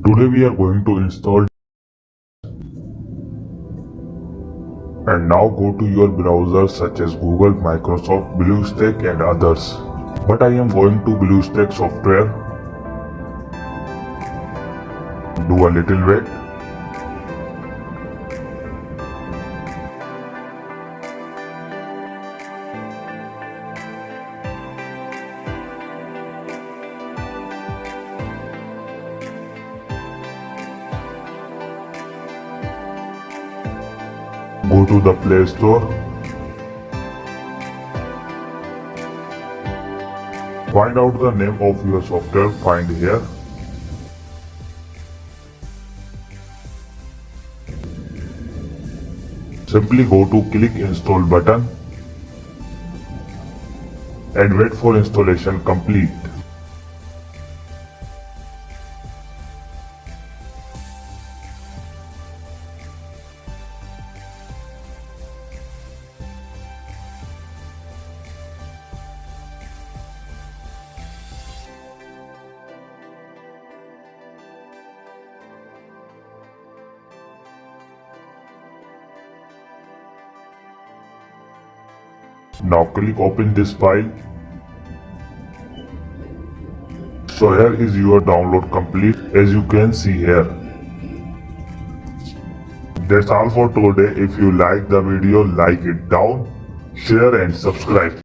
Today we are going to install, and now go to your browser such as Google, Microsoft, BlueStack and others. But I am going to BlueStack software. Do a little wait. Go to the Play Store. Find out the name of your software, find here. Simply go to click install button and wait for installation complete. Now click open this file. So here is your download complete, as you can see here. That's all for today. If you like the video, like it down, share and subscribe.